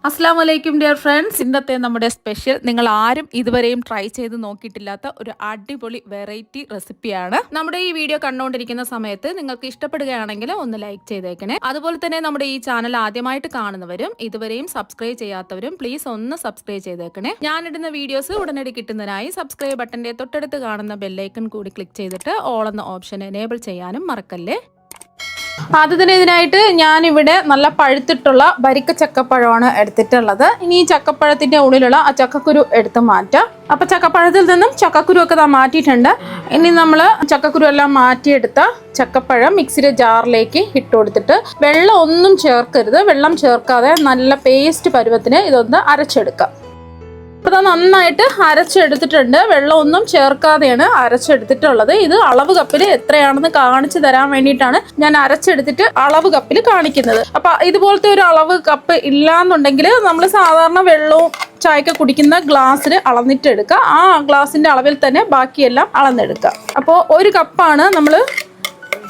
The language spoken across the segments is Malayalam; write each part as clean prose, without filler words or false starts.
അസ്സലാമലൈക്കും ഡിയർ ഫ്രണ്ട്സ്. ഇന്നത്തെ നമ്മുടെ സ്പെഷ്യൽ നിങ്ങൾ ആരും ഇതുവരെയും ട്രൈ ചെയ്ത് നോക്കിയിട്ടില്ലാത്ത ഒരു അടിപൊളി വെറൈറ്റി റെസിപ്പിയാണ്. നമ്മുടെ ഈ വീഡിയോ കണ്ടുകൊണ്ടിരിക്കുന്ന സമയത്ത് നിങ്ങൾക്ക് ഇഷ്ടപ്പെടുകയാണെങ്കിൽ ഒന്ന് ലൈക്ക് ചെയ്തേക്കണേ. അതുപോലെ തന്നെ നമ്മുടെ ഈ ചാനൽ ആദ്യമായിട്ട് കാണുന്നവരും ഇതുവരെയും സബ്സ്ക്രൈബ് ചെയ്യാത്തവരും പ്ലീസ് ഒന്ന് സബ്സ്ക്രൈബ് ചെയ്തേക്കണേ. ഞാനിടുന്ന വീഡിയോസ് ഉടനടി കിട്ടുന്നതിനായി സബ്സ്ക്രൈബ് ബട്ടന്റെ തൊട്ടടുത്ത് കാണുന്ന ബെല്ലൈക്കൺ കൂടി ക്ലിക്ക് ചെയ്തിട്ട് ഓൾ എന്ന ഓപ്ഷൻ എനേബിൾ ചെയ്യാനും മറക്കല്ലേ. ആദ്യം തന്നെ ഇതിനായിട്ട് ഞാനിവിടെ നല്ല പഴുത്തിട്ടുള്ള വരിക്ക ചക്കപ്പഴമാണ് എടുത്തിട്ടുള്ളത്. ഇനി ഈ ചക്കപ്പഴത്തിൻ്റെ ഉള്ളിലുള്ള ആ ചക്കക്കുരു എടുത്ത് മാറ്റാം. അപ്പോൾ ചക്കപ്പഴത്തിൽ നിന്നും ചക്കക്കുരു ഒക്കെ മാറ്റിയിട്ടുണ്ട്. ഇനി നമ്മൾ ചക്കക്കുരു എല്ലാം മാറ്റിയെടുത്ത ചക്കപ്പഴം മിക്സിയുടെ ജാറിലേക്ക് ഇട്ട് കൊടുത്തിട്ട് വെള്ളം ഒന്നും ചേർക്കരുത്. വെള്ളം ചേർക്കാതെ നല്ല പേസ്റ്റ് പരുവത്തിന് ഇതൊന്ന് അരച്ചെടുക്കാം. അപ്പോൾ അത് നന്നായിട്ട് അരച്ചെടുത്തിട്ടുണ്ട്. വെള്ളമൊന്നും ചേർക്കാതെയാണ് അരച്ചെടുത്തിട്ടുള്ളത്. ഇത് അളവ് കപ്പിൽ എത്രയാണെന്ന് കാണിച്ചു തരാൻ വേണ്ടിയിട്ടാണ് ഞാൻ അരച്ചെടുത്തിട്ട് അളവ് കപ്പിൽ കാണിക്കുന്നത്. അപ്പോൾ ഇതുപോലത്തെ ഒരു അളവ് കപ്പ് ഇല്ലാന്നുണ്ടെങ്കിൽ നമ്മൾ സാധാരണ വെള്ളവും ചായക്ക് കുടിക്കുന്ന ഗ്ലാസ്സിൽ അളന്നിട്ടെടുക്കുക. ആ ഗ്ലാസിൻ്റെ അളവിൽ തന്നെ ബാക്കിയെല്ലാം അളന്നെടുക്കുക. അപ്പോൾ ഒരു കപ്പാണ് നമ്മൾ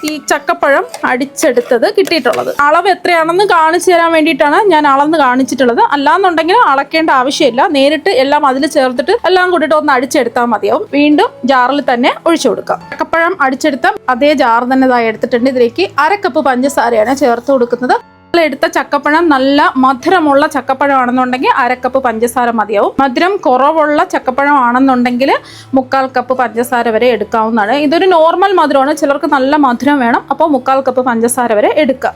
ഈ ചക്കപ്പഴം അടിച്ചെടുത്തത് കിട്ടിയിട്ടുള്ളത്. അളവ് എത്രയാണെന്ന് കാണിച്ചു തരാൻ വേണ്ടിയിട്ടാണ് ഞാൻ അളന്ന് കാണിച്ചിട്ടുള്ളത്. അല്ലാന്നുണ്ടെങ്കിൽ അളക്കേണ്ട ആവശ്യമില്ല. നേരിട്ട് എല്ലാം അതിൽ ചേർത്തിട്ട് എല്ലാം കൂടിയിട്ട് ഒന്ന് അടിച്ചെടുത്താൽ മതിയാവും. വീണ്ടും ജാറിൽ തന്നെ ഒഴിച്ചു കൊടുക്കാം. ചക്കപ്പഴം അടിച്ചെടുത്ത അതേ ജാർ തന്നെ ഇതായി എടുത്തിട്ടുണ്ട്. ഇതിലേക്ക് 1 കപ്പ് പഞ്ചസാരയാണ് ചേർത്ത് കൊടുക്കുന്നത്. എടുത്ത ചക്കപ്പഴം നല്ല മധുരമുള്ള ചക്കപ്പഴമാണെന്നുണ്ടെങ്കിൽ 1 കപ്പ് പഞ്ചസാര മതിയാവും. മധുരം കുറവുള്ള ചക്കപ്പഴം ആണെന്നുണ്ടെങ്കിൽ 1/4 കപ്പ് പഞ്ചസാര വരെ എടുക്കാവുന്നതാണ്. ഇതൊരു നോർമൽ മധുരമാണ്. ചിലർക്ക് നല്ല മധുരം വേണം. അപ്പോൾ 1/4 കപ്പ് പഞ്ചസാര വരെ എടുക്കുക.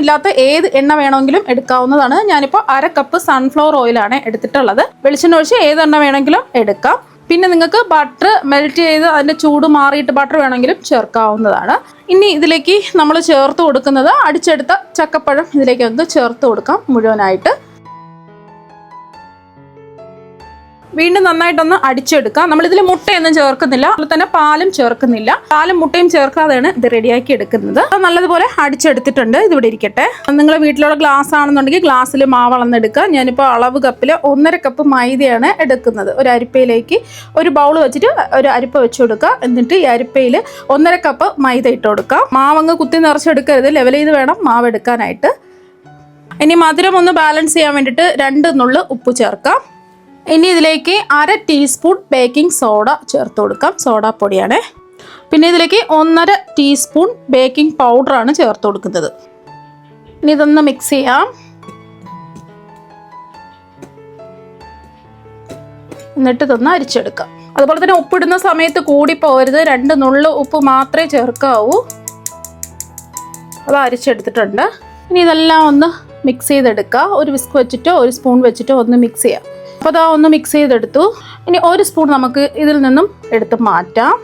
ഇല്ലാത്ത ഏത് എണ്ണ വേണമെങ്കിലും എടുക്കാവുന്നതാണ്. ഞാനിപ്പോൾ 1 കപ്പ് സൺഫ്ലവർ ഓയിലാണ് എടുത്തിട്ടുള്ളത്. വെളിച്ചെണ്ണ ഒഴിച്ച് ഏത് എണ്ണ വേണമെങ്കിലും എടുക്കാം. പിന്നെ നിങ്ങൾക്ക് ബട്ടർ മെൽറ്റ് ചെയ്ത് അതിൻ്റെ ചൂട് മാറിയിട്ട് ബട്ടർ വേണമെങ്കിലും ചേർക്കാവുന്നതാണ്. ഇനി ഇതിലേക്ക് നമ്മൾ ചേർത്ത് കൊടുക്കുന്നത് അടിച്ചെടുത്ത ചക്കപ്പഴം ഇതിലേക്ക് ഒന്ന് ചേർത്ത് കൊടുക്കാം മുഴുവനായിട്ട്. വീണ്ടും നന്നായിട്ടൊന്ന് അടിച്ചെടുക്കാം. നമ്മളിതിൽ മുട്ടയൊന്നും ചേർക്കുന്നില്ല. അതുപോലെ തന്നെ പാലും ചേർക്കുന്നില്ല. പാലും മുട്ടയും ചേർക്കാതെയാണ് ഇത് റെഡിയാക്കി എടുക്കുന്നത്. നല്ലതുപോലെ അടിച്ചെടുത്തിട്ടുണ്ട്. ഇതിവിടെ ഇരിക്കട്ടെ. നിങ്ങളുടെ വീട്ടിലുള്ള ഗ്ലാസ് ആണെന്നുണ്ടെങ്കിൽ ഗ്ലാസ്സിൽ മാവ് അളന്നെടുക്കുക. ഞാനിപ്പോൾ അളവ് കപ്പിൽ 1/2 കപ്പ് മൈദയാണ് എടുക്കുന്നത്. ഒരു അരിപ്പയിലേക്ക് ഒരു ബൗൾ വെച്ചിട്ട് ഒരു അരിപ്പ വെച്ച് കൊടുക്കുക. എന്നിട്ട് ഈ അരിപ്പയിൽ 1/2 കപ്പ് മൈദ ഇട്ട് കൊടുക്കാം. മാവങ്ങ് കുത്തി നിറച്ചെടുക്കരുത്. ലെവൽ ചെയ്ത് വേണം മാവ് എടുക്കാനായിട്ട്. ഇനി മധുരം ഒന്ന് ബാലൻസ് ചെയ്യാൻ വേണ്ടിയിട്ട് 2 നുള്ള് ഉപ്പ് ചേർക്കാം. ഇനി ഇതിലേക്ക് 1/2 ടീസ്പൂൺ ബേക്കിംഗ് സോഡ ചേർത്ത് കൊടുക്കാം. സോഡാപ്പൊടിയാണ്. പിന്നെ ഇതിലേക്ക് 1/2 ടീസ്പൂൺ ബേക്കിംഗ് പൗഡറാണ് ചേർത്ത് കൊടുക്കുന്നത്. ഇനി ഇതൊന്ന് മിക്സ് ചെയ്യാം. എന്നിട്ട് ഇതൊന്ന് അരിച്ചെടുക്കാം. അതുപോലെ തന്നെ ഉപ്പിടുന്ന സമയത്ത് കൂടി പോകരുത്. 2 നുള്ള് ഉപ്പ് മാത്രമേ ചേർക്കാവൂ. അത് അരിച്ചെടുത്തിട്ടുണ്ട്. ഇനി ഇതെല്ലാം ഒന്ന് മിക്സ് ചെയ്തെടുക്കുക. ഒരു വിസ്ക് വെച്ചിട്ടോ ഒരു സ്പൂൺ വെച്ചിട്ടോ ഒന്ന് മിക്സ് ചെയ്യാം. അപ്പോൾ അതാ ഒന്ന് മിക്സ് ചെയ്തെടുത്തു. ഇനി ഒരു സ്പൂൺ നമുക്ക് ഇതിൽ നിന്നും എടുത്ത് മാറ്റാം.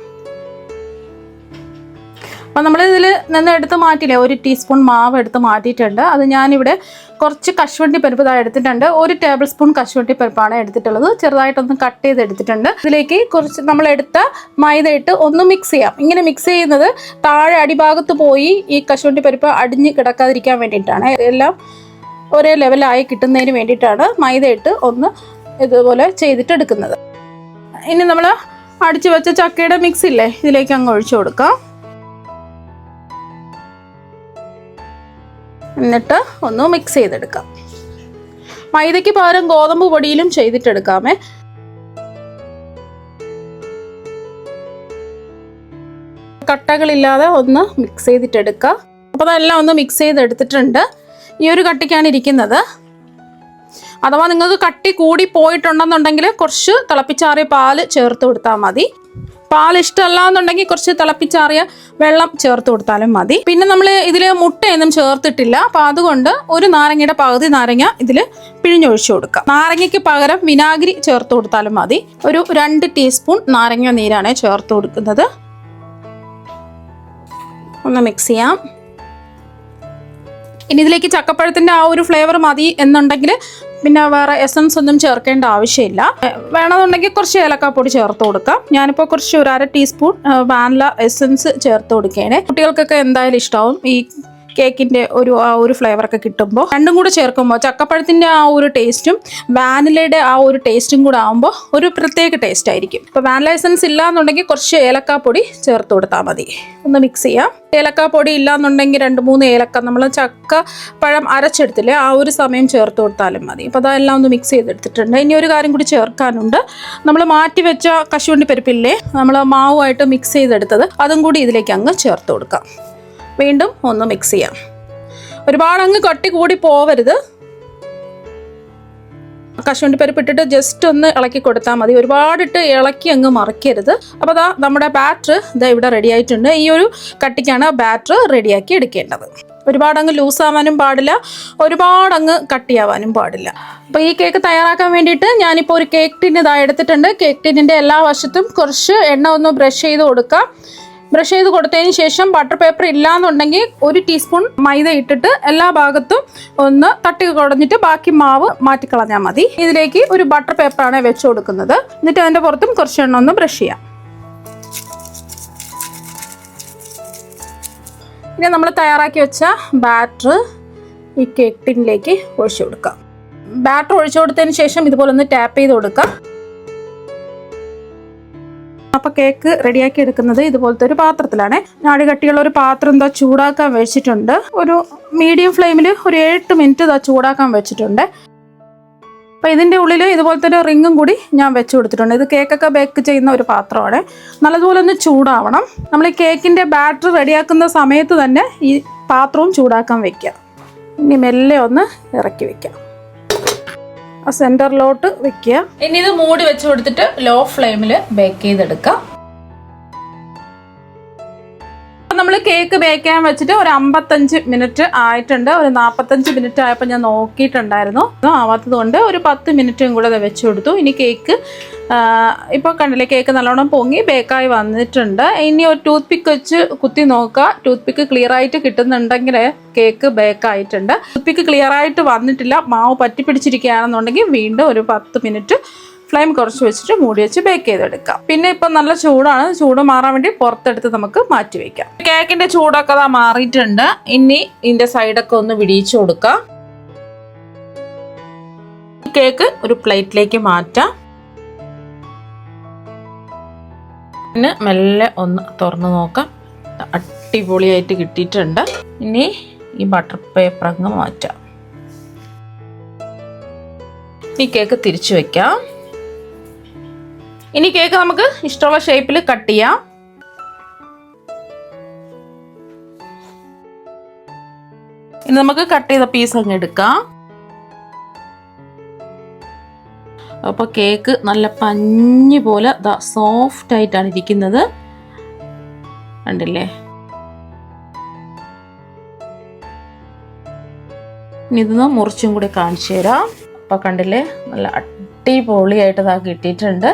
അപ്പോൾ നമ്മളിതിൽ നിന്ന് എടുത്ത് മാറ്റില്ലേ, 1 ടീസ്പൂൺ മാവ് എടുത്ത് മാറ്റിയിട്ടുണ്ട്. അത് ഞാനിവിടെ കുറച്ച് കശുവണ്ടി പരിപ്പ് ഇതായി എടുത്തിട്ടുണ്ട്. 1 ടേബിൾ സ്പൂൺ കശുവണ്ടി പരിപ്പാണ് എടുത്തിട്ടുള്ളത്. ചെറുതായിട്ടൊന്ന് കട്ട് ചെയ്ത് എടുത്തിട്ടുണ്ട്. ഇതിലേക്ക് കുറച്ച് നമ്മളെടുത്ത മൈദ ഇട്ട് ഒന്ന് മിക്സ് ചെയ്യാം. ഇങ്ങനെ മിക്സ് ചെയ്യുന്നത് താഴെ അടിഭാഗത്ത് പോയി ഈ കശുവണ്ടി പരിപ്പ് അടിഞ്ഞ് കിടക്കാതിരിക്കാൻ വേണ്ടിയിട്ടാണ്. എല്ലാം ഒരേ ലെവലായി കിട്ടുന്നതിന് വേണ്ടിയിട്ടാണ് മൈദ ഇട്ട് ഒന്ന് ഇതുപോലെ ചെയ്തിട്ടെടുക്കുന്നത്. ഇനി നമ്മൾ അടിച്ചു വെച്ച ചക്കയുടെ മിക്സ് ഇല്ലേ, ഇതിലേക്ക് അങ്ങ് ഒഴിച്ചു കൊടുക്കാം. എന്നിട്ട് ഒന്ന് മിക്സ് ചെയ്തെടുക്കാം. മൈദയ്ക്ക് പകരം ഗോതമ്പ് പൊടിയിലും ചെയ്തിട്ടെടുക്കാമേ. കട്ടകളില്ലാതെ ഒന്ന് മിക്സ് ചെയ്തിട്ടെടുക്കുക. അപ്പോൾ അതെല്ലാം ഒന്ന് മിക്സ് ചെയ്തെടുത്തിട്ടുണ്ട്. ഈ ഒരു കട്ടിക്കാണ് ഇരിക്കുന്നത്. അഥവാ നിങ്ങൾക്ക് കട്ടി കൂടി പോയിട്ടുണ്ടെന്നുണ്ടെങ്കിൽ കുറച്ച് തിളപ്പിച്ചാറിയ പാല് ചേർത്ത് കൊടുത്താൽ മതി. പാൽ ഇഷ്ടമല്ല എന്നുണ്ടെങ്കിൽ കുറച്ച് തിളപ്പിച്ചാറിയ വെള്ളം ചേർത്ത് കൊടുത്താലും മതി. പിന്നെ നമ്മൾ ഇതിൽ മുട്ടയൊന്നും ചേർത്തിട്ടില്ല. അപ്പോൾ അതുകൊണ്ട് ഒരു നാരങ്ങയുടെ പകുതി നാരങ്ങ ഇതിൽ പിഴിഞ്ഞൊഴിച്ചു കൊടുക്കാം. നാരങ്ങയ്ക്ക് പകരം വിനാഗിരി ചേർത്ത് കൊടുത്താലും മതി. ഒരു 2 ടീസ്പൂൺ നാരങ്ങ നീരാണ് ചേർത്ത് കൊടുക്കുന്നത്. ഒന്ന് മിക്സ് ചെയ്യാം. ഇനി ഇതിലേക്ക് ചക്കപ്പഴത്തിൻ്റെ ആ ഒരു ഫ്ലേവർ മതി എന്നുണ്ടെങ്കിൽ പിന്നെ വേറെ എസൻസ് ഒന്നും ചേർക്കേണ്ട ആവശ്യമില്ല. വേണമെന്നുണ്ടെങ്കിൽ കുറച്ച് ഏലക്കാപ്പൊടി ചേർത്ത് കൊടുക്കാം. ഞാനിപ്പോൾ കുറച്ച് ഒരു 1/2 ടീസ്പൂൺ വാനില എസൻസ് ചേർത്ത് കൊടുക്കുകയാണ്. കുട്ടികൾക്കൊക്കെ എന്തായാലും ഇഷ്ടമാവും. ഈ കേക്കിൻ്റെ ആ ഒരു ഫ്ലേവറൊക്കെ കിട്ടുമ്പോൾ രണ്ടും കൂടെ ചേർക്കുമ്പോൾ ചക്കപ്പഴത്തിൻ്റെ ആ ഒരു ടേസ്റ്റും വാനിലയുടെ ആ ഒരു ടേസ്റ്റും കൂടെ ആകുമ്പോൾ ഒരു പ്രത്യേക ടേസ്റ്റ് ആയിരിക്കും. ഇപ്പോൾ വാനില എസൻസ് ഇല്ലാന്നുണ്ടെങ്കിൽ കുറച്ച് ഏലക്കാപ്പൊടി ചേർത്ത് കൊടുത്താൽ മതി. ഒന്ന് മിക്സ് ചെയ്യാം. ഏലക്കാപ്പൊടി ഇല്ലാന്നുണ്ടെങ്കിൽ 2-3 ഏലക്ക നമ്മൾ ചക്കപ്പഴം അരച്ചെടുത്തില്ലേ ആ ഒരു സമയം ചേർത്ത് കൊടുത്താലും മതി. അപ്പോൾ അതെല്ലാം ഒന്ന് മിക്സ് ചെയ്തെടുത്തിട്ടുണ്ട്. ഇനി ഒരു കാര്യം കൂടി ചേർക്കാനുണ്ട്. നമ്മൾ മാറ്റി വെച്ച കശുവണ്ടി പരിപ്പില്ലേ, നമ്മൾ മാവുമായിട്ട് മിക്സ് ചെയ്തെടുത്തത്, അതും കൂടി ഇതിലേക്ക് അങ്ങ് ചേർത്ത് കൊടുക്കാം. വീണ്ടും ഒന്ന് മിക്സ് ചെയ്യാം. ഒരുപാട് അങ്ങ് കട്ടി കൂടി പോവരുത്. കശുവണ്ടി പരിപ്പ് ഇട്ടിട്ട് ജസ്റ്റ് ഒന്ന് ഇളക്കി കൊടുത്താൽ മതി. ഒരുപാടിട്ട് ഇളക്കി അങ്ങ് മറിക്കരുത്. അപ്പോൾ അതാ നമ്മുടെ ബാറ്റർ ഇതാ ഇവിടെ റെഡി ആയിട്ടുണ്ട്. ഈ ഒരു കട്ടിക്കാണ് ബാറ്റർ റെഡിയാക്കി എടുക്കേണ്ടത്. ഒരുപാടങ്ങ് ലൂസാവാനും പാടില്ല, ഒരുപാടങ്ങ് കട്ടിയാവാനും പാടില്ല. അപ്പോൾ ഈ കേക്ക് തയ്യാറാക്കാൻ വേണ്ടിയിട്ട് ഞാനിപ്പോൾ ഒരു കേക്ക് ടിൻ ഇതാ എടുത്തിട്ടുണ്ട്. കേക്ക് ടിന്നിൻ്റെ എല്ലാ വശത്തും കുറച്ച് എണ്ണ ഒന്ന് ബ്രഷ് ചെയ്ത് കൊടുക്കാം. ബ്രഷ് ചെയ്ത് കൊടുത്തതിന് ശേഷം ബട്ടർ പേപ്പർ ഇല്ലാന്നുണ്ടെങ്കിൽ 1 ടീസ്പൂൺ മൈദ ഇട്ടിട്ട് എല്ലാ ഭാഗത്തും ഒന്ന് തട്ടി കുടഞ്ഞിട്ട് ബാക്കി മാവ് മാറ്റിക്കളഞ്ഞാൽ മതി. ഇതിലേക്ക് ഒരു ബട്ടർ പേപ്പറാണ് വെച്ച് കൊടുക്കുന്നത്. എന്നിട്ട് അതിൻ്റെ പുറത്തും കുറച്ച് എണ്ണ ഒന്ന് ബ്രഷ് ചെയ്യാം. ഇനി നമ്മൾ തയ്യാറാക്കി വെച്ച ബാറ്റർ ഈ കേക്ക് ടിന്നിലേക്ക് ഒഴിച്ചു കൊടുക്കാം. ബാറ്റർ ഒഴിച്ചു കൊടുത്തതിന് ശേഷം ഇതുപോലെ ഒന്ന് ടാപ്പ് ചെയ്ത് കൊടുക്കാം. അപ്പോൾ കേക്ക് റെഡിയാക്കി എടുക്കുന്നത് ഇതുപോലത്തെ ഒരു പാത്രത്തിലാണ്. ഞാടി കട്ടിയുള്ള ഒരു പാത്രം എന്താ ചൂടാക്കാൻ വെച്ചിട്ടുണ്ട്. ഒരു മീഡിയം ഫ്ലെയിമിൽ ഒരു 8 മിനിറ്റ് ഇതാ ചൂടാക്കാൻ വെച്ചിട്ടുണ്ട്. അപ്പോൾ ഇതിൻ്റെ ഉള്ളിൽ ഇതുപോലത്തെ ഒരു റിങ്ങും കൂടി ഞാൻ വെച്ച് കൊടുത്തിട്ടുണ്ട്. ഇത് കേക്കൊക്കെ ബേക്ക് ചെയ്യുന്ന ഒരു പാത്രമാണ്. നല്ലതുപോലെ ഒന്ന് ചൂടാവണം. നമ്മൾ ഈ കേക്കിൻ്റെ ബാറ്റർ റെഡിയാക്കുന്ന സമയത്ത് തന്നെ ഈ പാത്രവും ചൂടാക്കാൻ വെക്കുക. ഇനി മെല്ലെ ഒന്ന് ഇറക്കി വെക്കാം. സെന്ററിലോട്ട് വെക്കുക. ഇനി ഇത് മൂടി വെച്ച് കൊടുത്തിട്ട് ലോ ഫ്ലെയിമിൽ ബേക്ക് ചെയ്തെടുക്കാം. നമ്മൾ കേക്ക് ബേക്ക് ചെയ്യാൻ വെച്ചിട്ട് ഒരു 55 മിനിറ്റ് ആയിട്ടുണ്ട്. ഒരു 45 മിനിറ്റ് ആയപ്പോൾ ഞാൻ നോക്കിയിട്ടുണ്ടായിരുന്നു. ആവാത്തത് കൊണ്ട് ഒരു 10 മിനിറ്റും കൂടെ വെച്ച് കൊടുത്തു. ഇനി കേക്ക് ഇപ്പോൾ കണ്ടില്ലേ, കേക്ക് നല്ലോണം പൊങ്ങി ബേക്കായി വന്നിട്ടുണ്ട്. ഇനി ഒരു ടൂത്ത് പിക്ക് വെച്ച് കുത്തി നോക്കുക. ടൂത്ത് പിക്ക് ക്ലിയർ ആയിട്ട് കിട്ടുന്നുണ്ടെങ്കിൽ കേക്ക് ബേക്കായിട്ടുണ്ട്. ടൂത്ത് പിക്ക് ക്ലിയർ ആയിട്ട് വന്നിട്ടില്ല, മാവ് പറ്റി പിടിച്ചിരിക്കുകയാണെന്നുണ്ടെങ്കിൽ വീണ്ടും ഒരു 10 മിനിറ്റ് ഫ്ലെയിം കുറച്ച് വെച്ചിട്ട് മൂടി വെച്ച് ബേക്ക് ചെയ്തെടുക്കാം. പിന്നെ ഇപ്പം നല്ല ചൂടാണ്. ചൂട് മാറാൻ വേണ്ടി പുറത്തെടുത്ത് നമുക്ക് മാറ്റി വയ്ക്കാം. കേക്കിൻ്റെ ചൂടൊക്കെ അതാ മാറിയിട്ടുണ്ട്. ഇനി ഇതിൻ്റെ സൈഡൊക്കെ ഒന്ന് വിടിയിച്ചു കൊടുക്കാം. കേക്ക് ഒരു പ്ലേറ്റിലേക്ക് മാറ്റാം. പിന്നെ മെല്ലെ ഒന്ന് തുറന്ന് നോക്കാം. അടിപൊളിയായിട്ട് കിട്ടിയിട്ടുണ്ട്. ഇനി ഈ ബട്ടർ പേപ്പർ അങ്ങ് മാറ്റാം. ഈ കേക്ക് തിരിച്ചു വെക്കാം. ഇനി കേക്ക് നമുക്ക് ഇഷ്ടമുള്ള ഷേപ്പിൽ കട്ട് ചെയ്യാം. ഇനി നമുക്ക് കട്ട് ചെയ്ത പീസ് അങ്ങ് എടുക്കാം. അപ്പോൾ കേക്ക് നല്ല പഞ്ഞി പോലെ സോഫ്റ്റ് ആയിട്ടാണ് ഇരിക്കുന്നത്. കണ്ടില്ലേ? ഇനി ഇതൊന്ന് മുറിച്ചും കൂടി കാണിച്ചു തരാം. അപ്പോൾ കണ്ടില്ലേ, നല്ല അടിപൊളിയായിട്ട് കിട്ടിയിട്ടുണ്ട്.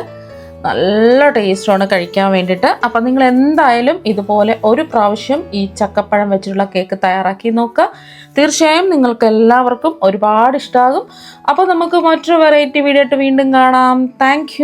നല്ല ടേസ്റ്റാണ് കഴിക്കാൻ വേണ്ടിയിട്ട്. അപ്പം നിങ്ങൾ എന്തായാലും ഇതുപോലെ ഒരു പ്രാവശ്യം ഈ ചക്കപ്പഴം വെച്ചിട്ടുള്ള കേക്ക് തയ്യാറാക്കി നോക്കുക. തീർച്ചയായും നിങ്ങൾക്ക് എല്ലാവർക്കും ഒരുപാട് ഇഷ്ടമാകും. അപ്പോൾ നമുക്ക് മറ്റൊരു വെറൈറ്റി വീഡിയോ ആയിട്ട് വീണ്ടും കാണാം. താങ്ക്